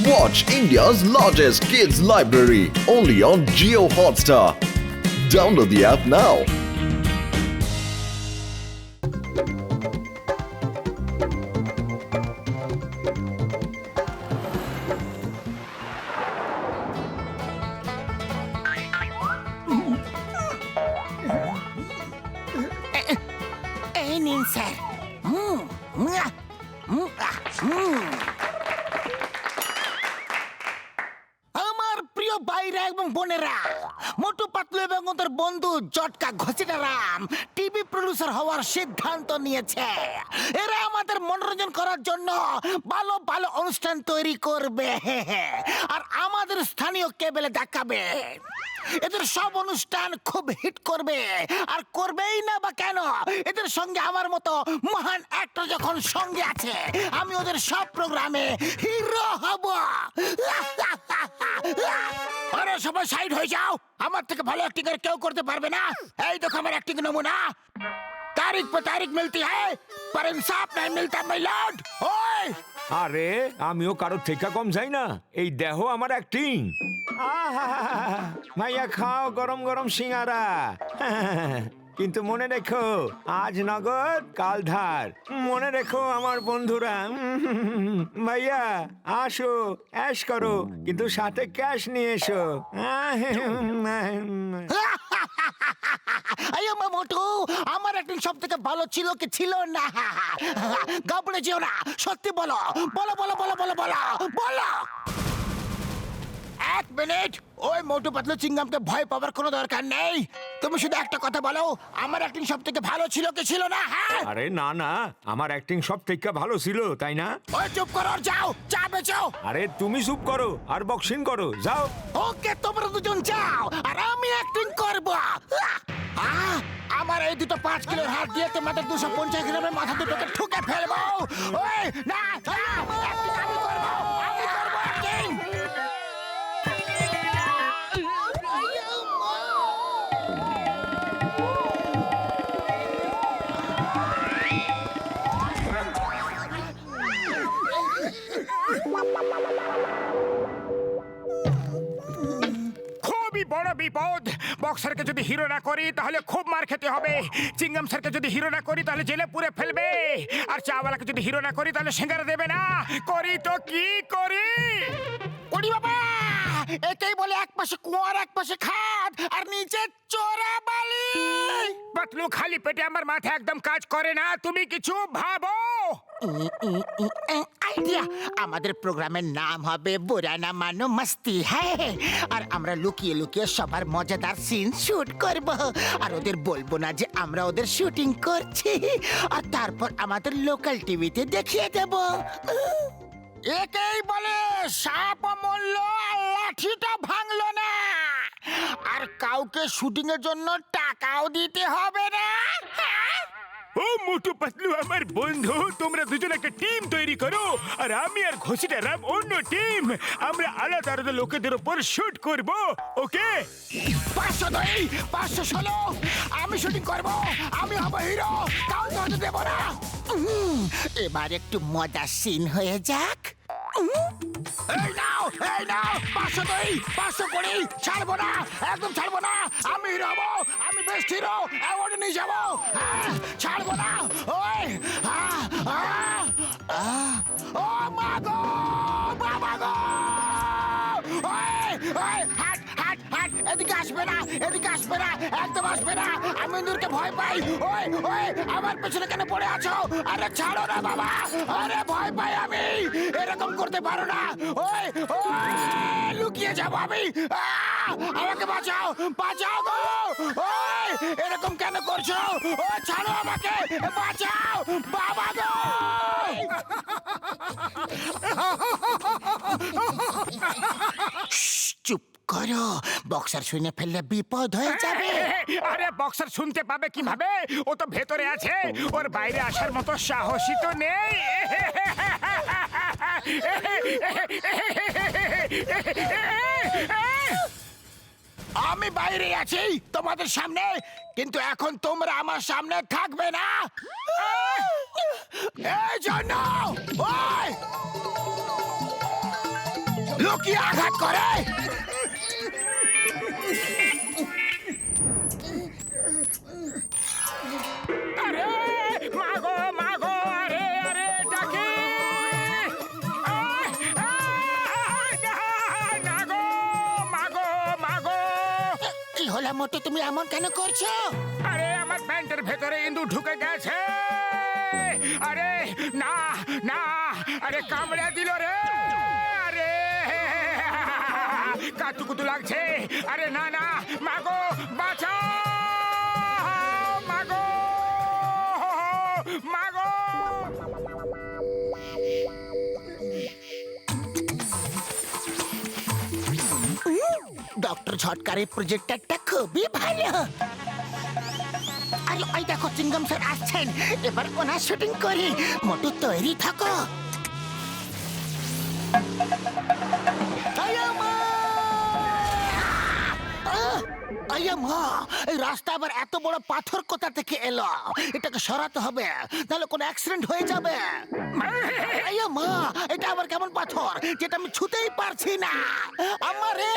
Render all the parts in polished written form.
Watch India's largest kids library only on Jio Hotstar. Download the app now. এই নিন sir. আমার প্রিয় ভাইরা এবং বোনেরা, মোটু পাতলু এবং ওদের বন্ধু জটকা ঘসিটারাম টিভি প্রডিউসার হওয়ার সিদ্ধান্ত নিয়েছে। এরা আমাদের মনোরঞ্জন করার জন্য ভালো ভালো অনুষ্ঠান তৈরি করবে আর আমাদের স্থানীয় কেবলে দেখাবে। এদের সব অনুষ্ঠান খুব হিট করবে, আর করবেই না বা কেন, এদের সঙ্গে আমার মতো মহান অ্যাক্টর যখন সঙ্গে আছে, আমি ওদের সব প্রোগ্রামে হিরো হব। আরে সবাই সাইড হয়ে যাও, আমার থেকে ভালো অ্যাক্টিং আর কেউ করতে পারবে না। এই দেখো আমার অ্যাক্টিং নমুনা। तारीख पे तारीख मिलती है पर इंसाफ नहीं मिलता मिलाड। ओए আরে আমিও কারো থেকে কম যাই না। এই দেহ আমার অ্যাক্টিং। ভাইয়া খাও গরম গরম সিঙ্গারা। কিন্তু মনে রেখো, আজ নগদ কাল ধার। মনে রেখো আমার বন্ধুরা। ভাইয়া আসো, অ্যাশ করো, কিন্তু সাথে ক্যাশ নিয়ে এসো। আইয়া মোটু, আমার অ্যাক্টিং সব থেকে ভালো ছিল কি ছিল না? গাবড়ে যেও না, সত্যি বলো বলো বলো বলো বলো বলো বলো। এক মিনিট, ওই মোটু পাতলু চিংগামকে ভয় পাওয়ার কোনো দরকার নেই। তুমি শুধু একটা কথা বলো, আমার অ্যাক্টিং সব থেকে ভালো ছিল কি ছিল না? হ্যাঁ, আরে না না, আমার অ্যাক্টিং সব থেকে ভালো ছিল, তাই না? ওই চুপ করো আর যাও, চা বেচো। আরে তুমি চুপ করো আর বক্সিং করো, যাও। ওকে, তোমরা দুজন যাও আর আমি অ্যাক্টিং করব। আমার এই দুটো 5 কিলোর হাত দিয়ে তোমাদের 250 গ্রামের মাথা দুটোকে ঠুকে ফেলবো। ওই না, acting আমি করব, আমি করব অ্যাক্টিং। খুবই বড় বিপদ। বক্সারকে যদি হিরো না করি তাহলে খুব মার খেতে হবে। চিংগাম স্যারকে যদি হিরো না করি তাহলে জেলে পুরে ফেলবে। আর চাওয়ালাকে যদি হিরো না করি তাহলে সিঙ্গারা দেবে না। করি তো কি করি? ওরে বাবা, একেই বলে এক পাশে কুয়ার এক পাশে খাদ আর নিচে চোরা বালি। পাতলু, খালি পেটে আমার মাথা একদম কাজ করে না। তুমি কিছু ভাবো। আইডিয়া, আমাদের প্রোগ্রামের নাম হবে বুরা না মানো মস্তি হ্যায়। আর আমরা লুকিয়ে লুকিয়ে সবার মজাদার সিন শুট করব, আর ওদের বলবো না যে আমরা ওদের শুটিং করছি, আর তারপর আমাদের লোকাল টিভিতে দেখিয়ে দেব। একেই বলে সাপ মরল আর লাঠিটা ভাঙলো না, আর কাউকে শুটিং এর জন্য টাকাও দিতে হবে না। ও মোটু পাতলু আমার বন্ধু, তোমরা দুজন একটা টিম তৈরি করো, আর আমি আর ঘসিটারাম অন্য টিম। আমরা আলাদা আলাদা লোকেদের উপর শুট করব, ওকে? 502, 516, আমি শুটিং করব, আমি হব হিরো, কাউ ধরতে দেব না। এবার একটু মজার সিন হয়ে যাক। এই নাও 502, 520, ছাড়বো না, একদম ছাড়বো না। আমি হিরো হবো, আমি বেস্ট হিরো অ্যাওয়ার্ড নিয়ে যাবো। ছাড়বো না। ওই ও মা গো, বাবা গো, হাট হাট হাট, এদিকে আসবে না, এদিকে আসবে না, একদম আসবে না। আমি ইন্দুরকে ভয় পাই। ওই ওই, আমার পেছনে কেন পড়ে আছো? আরে ছাড়ো না বাবা, আরে ভয় পাই আমি, এরকম করতে পারো না। ওই ওই, লুকিয়ে যাবো আমি। আমাকে বাঁচাও, বাঁচাও গো। ওই এরকম কেন করছো? ও ছাড়ো আমাকে, বাঁচাও বাবা গো। চুপ করো, বক্সার শুনে ফেললে বিপদ হয়ে যাবে। আরে বক্সার শুনতে পাবে কিভাবে? ও তো ভেতরে আছে, ওর বাইরে আসার মতো সাহসী তো নেই। আমি বাইরে আছি তোমাদের সামনে, কিন্তু এখন তোমরা আমার সামনে থাকবে না। এই জন্য ওই লুকিয়ে আঘাত করে। আরে মাগো মাগো, আরে আরে ডাকি, না গো মাগো মাগো। কি হলো মোটু, তুমি এমন কেন করছো? আরে আমার প্যান্টের ভেতরে ইঁদুর ঢুকে গেছে। আরে না না, আরে কামড়ে দিল রে। আরে কাতুকুতু লাগছে। আরে না না, মাগো বাঁচাও, মাগো মাগো। ডক্টর ঝটকার এই প্রজেক্টরটা খুবই ভালো। আরে ওই দেখো চিংগাম স্যার আসছেন, এবার ওনার শুটিং করি। মোটু তৈরি থাকো। এই রাস্তা আবার এত বড় পাথর কোথা থেকে এলো? এটাকে সরাতে হবে, তাহলে কোনো অ্যাক্সিডেন্ট হয়ে যাবে। আইয়া মা, এটা আবার কেমন পাথর যেটা আমি ছুতেই পারছি না? আমারে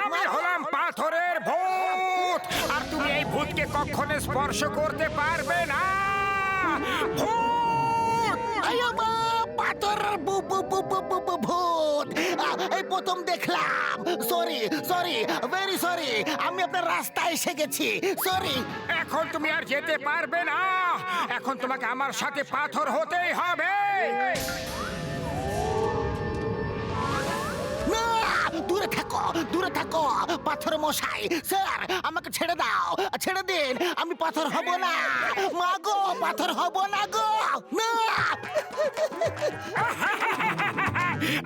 আমি হলাম পাথরের ভূত, আর তুমি এই ভূতকে কখনো স্পর্শ করতে পারবে না। ভূত! আইয়া মা, পাথর ভূত এই প্রথম দেখলাম। সরি সরি, ভেরি সরি, আমি আপনার রাস্তায় এসে গেছি। সরি। এখন তুমি আর যেতে পারবে না। এখন তোমাকে আমার সাথে পাথর হতেই হবে। না, দূরে থাকো, দূরে থাকো পাথর মশাই। স্যার আমাকে ছেড়ে দাও, ছেড়ে দিন, আমি পাথর হব না। মা গো, পাথর হব না গো, না।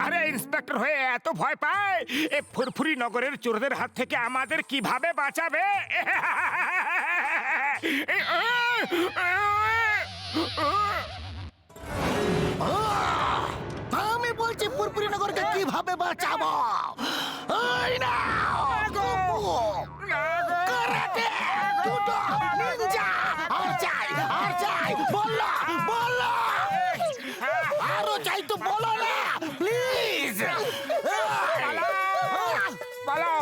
আরে ইন্সপেক্টর হয়ে এত ভয় পায়, এ ফুরফুরি নগরের চোরদের হাত থেকে আমাদের কিভাবে বাঁচাবে? আমি বলছি পুরপুরি নগরকে কিভাবে বাঁচাবো? ওই না কারাতে, জুডো, নিনজা, আর চাই, আর চাই, বলো বলো, আরো চাই তো বলো না প্লিজ। বলো।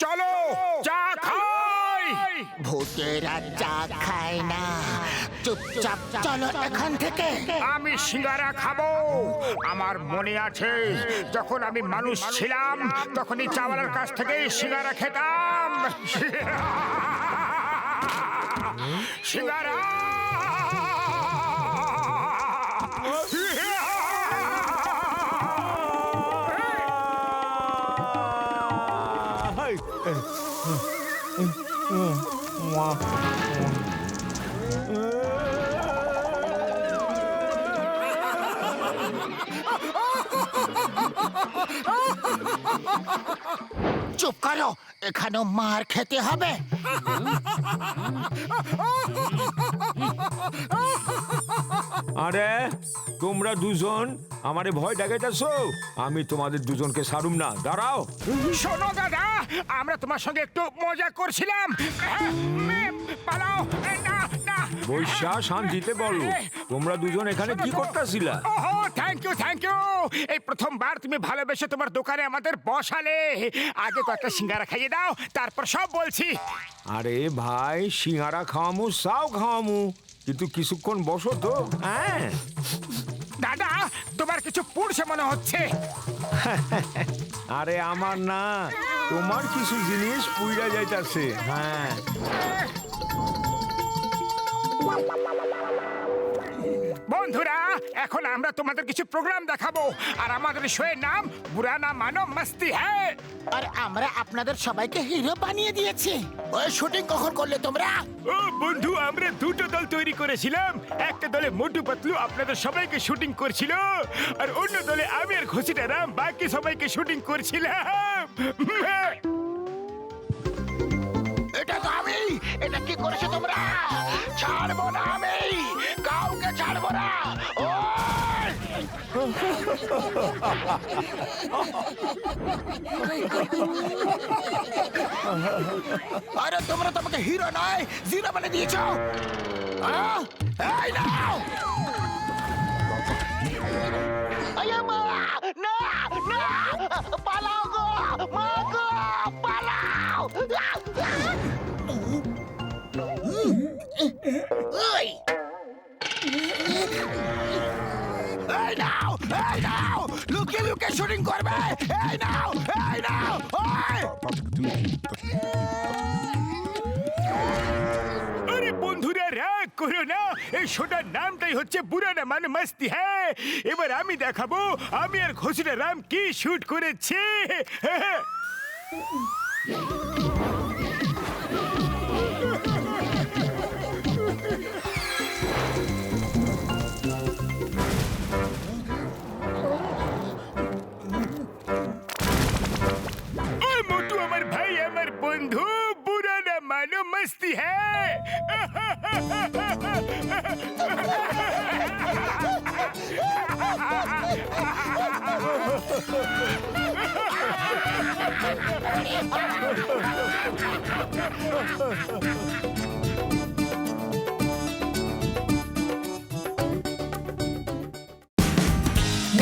চলো চা খাই। ভূতেরা চা খায় না, চুপচাপ চলো এখান থেকে। আমি সিঙ্গারা খাবো। আমার মনে আছে যখন আমি মানুষ ছিলাম তখনই চাওয়ালার কাছ থেকে সিঙ্গারা খেতাম। সিঙ্গারা। চুপ করো, এখানেও মার খেতে হবে। আরে তোমরা দুজন আমারে ভয় দেখাইতেছো? আমি তোমাদের দুজনকে ছাড়ুম না, দাঁড়াও। শোনো দাদা, আমরা তোমার সঙ্গে একটু মজা করছিলাম। পালাও। না না, বৈশা শান্তিতে বলো, তোমরা দুজন এখানে কি করতেছিলা? ওহো, থ্যাংক ইউ থ্যাংক ইউ। এই প্রথমবার তুমি ভালোবেসে তোমার দোকানে আমাদের বসালে। আগে কয়েকটা সিঙ্গারা খাইয়ে দাও, তারপর সব বলছি। আরে ভাই, সিঙ্গারা খাওয়ামু, চাও খাওয়ামু, কিন্তু কিছুক্ষণ বসো তো। হ্যাঁ দাদা, তোমার কিছু পুড়ছে মনে হচ্ছে। আরে আমার না, তোমার কিছু জিনিস পুইরা যাইতাছে। হ্যাঁ বন্ধুরা, এখন আমরা তোমাদের কিছু প্রোগ্রাম দেখাবো, আর আমাদের শোয়ের নাম বুরানা মানো মাস্তি হ্যায়। আর আমরা আপনাদের সবাইকে হিরো বানিয়ে দিয়েছি। ওই শুটিং কখন করলে তোমরা? ও বন্ধু, আমরা দুটো দল তৈরি করেছিলাম। একটা দলে মোটু পাতলু আপনাদের সবাইকে শুটিং করছিল, আর অন্য দলে আমি আর ঘষিটা রাম বাকি সবাইকে শুটিং করছিলাম। এটা তো আমি। এটা কি করেছো তোমরা? ছাড়বো না আমি, কাউকে ছাড়বো না। ওই! আরে তোমরা তো আমাকে হিরো নয় জিরো বানিয়ে দিয়েছো। আহ? এই নাও। আয়া মা! না, না! পালাও গো! মা গো! পালাও! ওই! এই নাও! এই নাও! লুকিয়ে লুকিয়ে শুটিং করবে! এই নাও! এই নাও! ওই! আরে বন্ধুরা রাগ করো না, এই শোটার নামটাই হচ্ছে পুরানা মানে মস্তি। হ্যাঁ, এবার আমি দেখাবো আমি আর ঘোষণা রাম কি শুট করেছি। ওই মোটু আমার ভাই আমার বন্ধু পুরানা মানো মস্তি। হ্যাঁ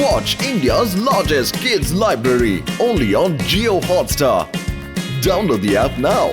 Watch India's largest kids library only on Geo Hotstar. Download the app now.